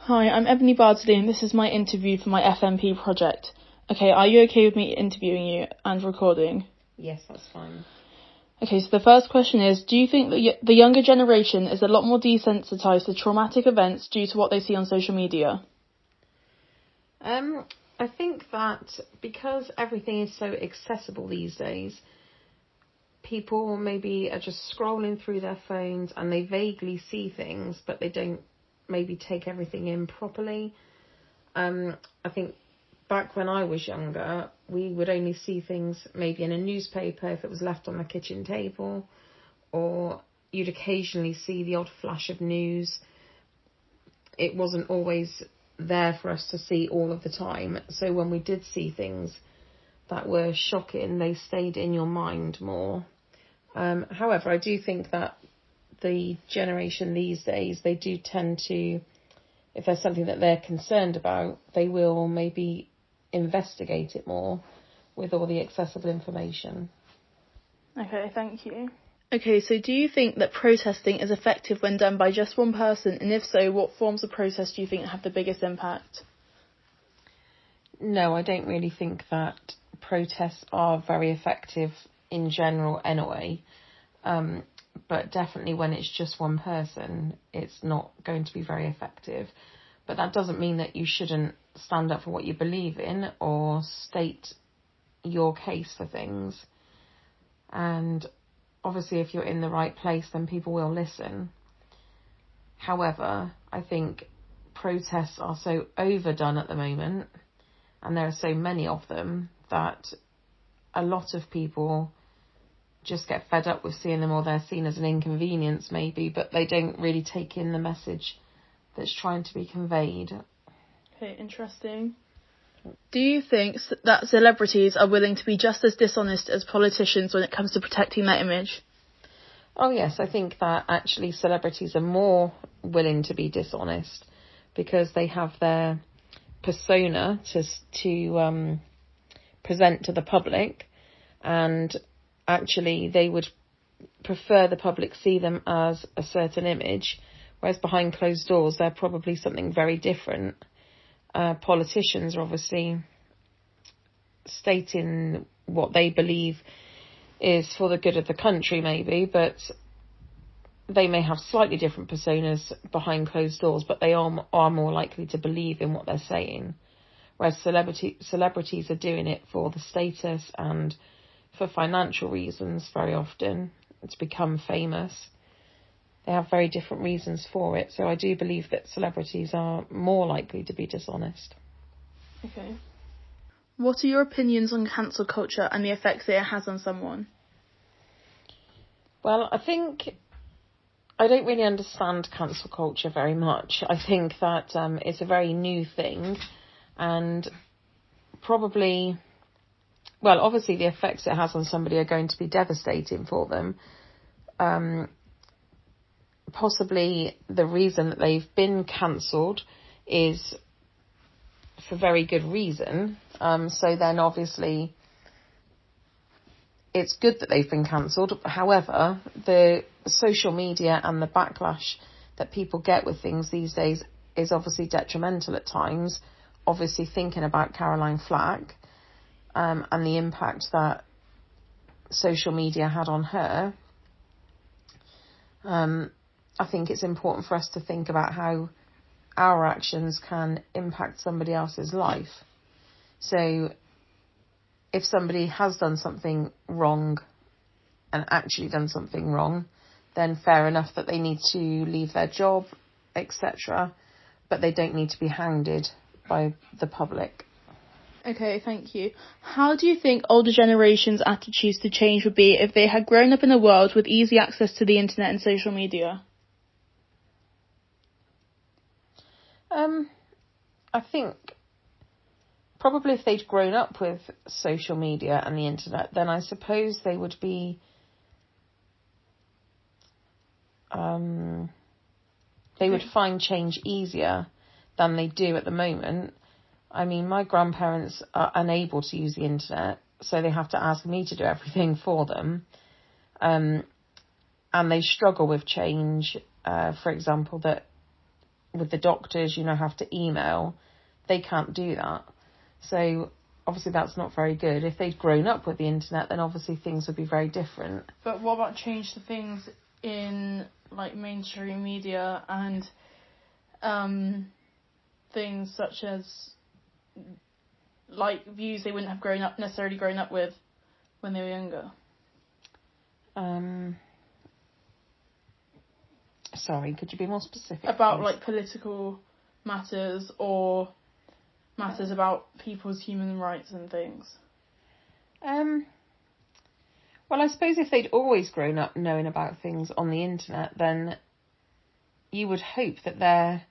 Hi, I'm Ebony Bardsley and this is my interview for my FMP project. Okay, are you okay with me interviewing you and recording? Yes, that's fine. Okay, so the first question is, do you think that the younger generation is a lot more desensitised to traumatic events due to what they see on social media? I think that because everything is so accessible these days, people maybe are just scrolling through their phones and they vaguely see things, but they don't maybe take everything in properly. I think back when I was younger, we would only see things maybe in a newspaper if it was left on the kitchen table, or you'd occasionally see the odd flash of news. It wasn't always there for us to see all of the time. So when we did see things that were shocking, they stayed in your mind more. However, I do think that the generation these days, they do tend to, if there's something that they're concerned about, they will maybe investigate it more with all the accessible information. Okay, thank you. Okay, so do you think that protesting is effective when done by just one person, and if so, what forms of protest do you think have the biggest impact? No, I don't really think that protests are very effective in general anyway. But definitely when it's just one person, it's not going to be very effective. But that doesn't mean that you shouldn't stand up for what you believe in or state your case for things. And obviously, if you're in the right place, then people will listen. However, I think protests are so overdone at the moment, and there are so many of them, that a lot of people just get fed up with seeing them, or they're seen as an inconvenience maybe, but they don't really take in the message that's trying to be conveyed. Okay, interesting. Do you think that celebrities are willing to be just as dishonest as politicians when it comes to protecting their image? Oh yes, I think that actually celebrities are more willing to be dishonest because they have their persona to present to the public, and actually they would prefer the public see them as a certain image, whereas behind closed doors they're probably something very different. Politicians are obviously stating what they believe is for the good of the country maybe, but they may have slightly different personas behind closed doors, but they are more likely to believe in what they're saying. Whereas celebrities are doing it for the status and for financial reasons very often, to become famous. They have very different reasons for it. So I do believe that celebrities are more likely to be dishonest. Okay. What are your opinions on cancel culture and the effects that it has on someone? Well, I think I don't really understand cancel culture very much. I think that it's a very new thing, and probably, well, obviously the effects it has on somebody are going to be devastating for them. Possibly the reason that they've been cancelled is for very good reason. So then obviously it's good that they've been cancelled. However, the social media and the backlash that people get with things these days is obviously detrimental at times. Obviously thinking about Caroline Flack and the impact that social media had on her, I think it's important for us to think about how our actions can impact somebody else's life. So if somebody has done something wrong and actually done something wrong, then fair enough that they need to leave their job, etc. But they don't need to be hounded by the public. Okay, thank you. How do you think older generations' attitudes to change would be if they had grown up in a world with easy access to the internet and social media? I think probably if they'd grown up with social media and the internet, then I suppose they would be they would find change easier than they do at the moment. I mean, my grandparents are unable to use the internet, so they have to ask me to do everything for them. And they struggle with change. For example, that with the doctors, have to email. They can't do that. So obviously that's not very good. If they'd grown up with the internet, then obviously things would be very different. But what about change the things in like mainstream media and things such as like views they wouldn't have necessarily grown up with when they were younger? Sorry, could you be more specific? About please? like political matters or matters about people's human rights and things. Well, I suppose if they'd always grown up knowing about things on the internet, then you would hope that their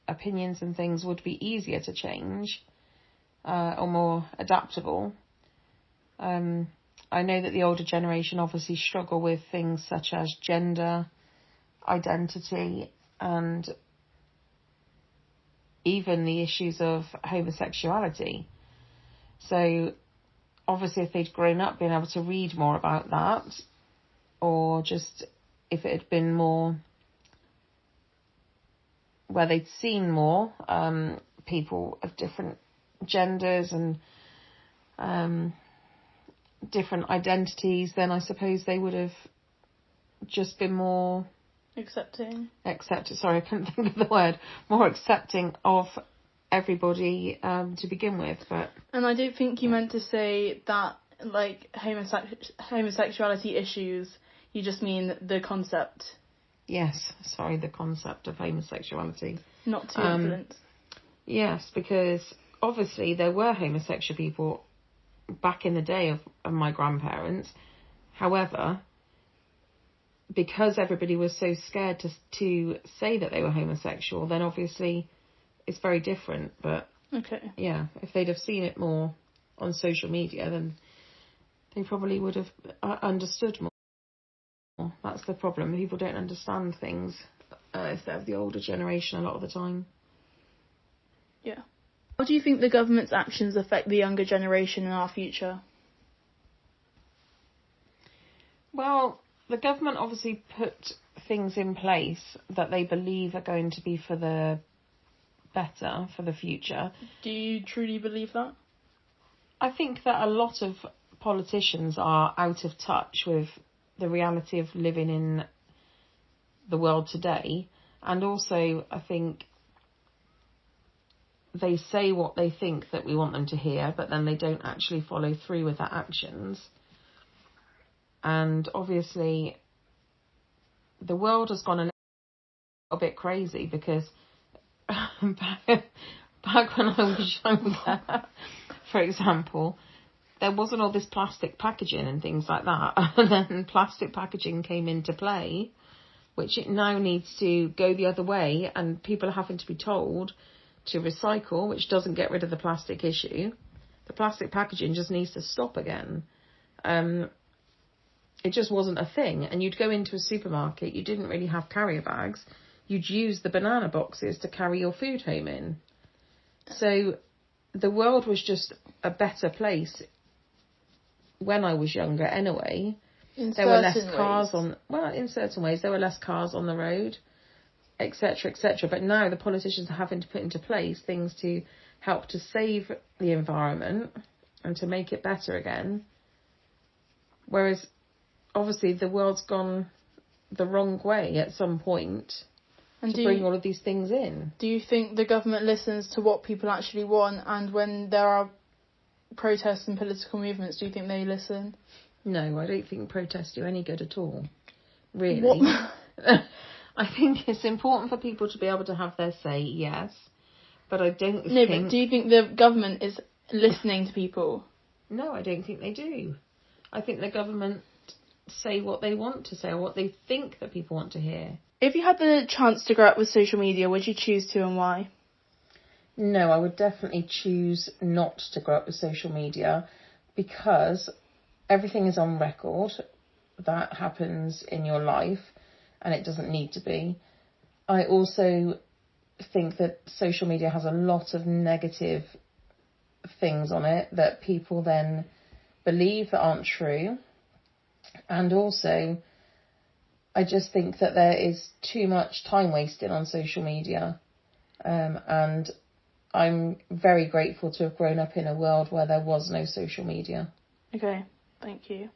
opinions and things would be easier to change or more adaptable. I know that the older generation obviously struggle with things such as gender, identity, and even the issues of homosexuality. So obviously if they'd grown up being able to read more about that, or just if it had been more where they'd seen more people of different genders and different identities, then I suppose they would have just been more accepting. Sorry, I couldn't think of the word. More accepting of everybody to begin with. And I don't think you meant to say that like homosexuality issues. You just mean the concept. Yes, sorry, the concept of homosexuality. Not too influenced. Yes, because obviously there were homosexual people back in the day of my grandparents. However, because everybody was so scared to say that they were homosexual, then obviously it's very different. But okay, yeah, if they'd have seen it more on social media, then they probably would have understood more. That's the problem. People don't understand things if they're of the older generation a lot of the time. Yeah. How do you think the government's actions affect the younger generation in our future? Well, the government obviously put things in place that they believe are going to be for the better for the future. Do you truly believe that? I think that a lot of politicians are out of touch with the reality of living in the world today. And also, I think they say what they think that we want them to hear, but then they don't actually follow through with their actions. And obviously, the world has gone a little bit crazy because back when I was younger, for example, there wasn't all this plastic packaging and things like that. And then plastic packaging came into play, which it now needs to go the other way, and people are having to be told to recycle, which doesn't get rid of the plastic issue. The plastic packaging just needs to stop again. It just wasn't a thing. And you'd go into a supermarket, you didn't really have carrier bags. You'd use the banana boxes to carry your food home in. So the world was just a better place when I was younger anyway. There were less cars in certain ways, there were less cars on the road, etc., etc. But now the politicians are having to put into place things to help to save the environment and to make it better again. Whereas, obviously, the world's gone the wrong way at some point and to bring all of these things in. Do you think the government listens to what people actually want, and when there are protests and political movements, do you think they listen? No, I don't think protests do any good at all. Really. I think it's important for people to be able to have their say, yes. But I don't think... No, but do you think the government is listening to people? No, I don't think they do. I think the government say what they want to say or what they think that people want to hear. If you had the chance to grow up with social media, would you choose to, and why? No, I would definitely choose not to grow up with social media because everything is on record. That happens in your life and it doesn't need to be. I also think that social media has a lot of negative things on it that people then believe that aren't true. And also, I just think that there is too much time wasted on social media. And I'm very grateful to have grown up in a world where there was no social media. Okay, thank you.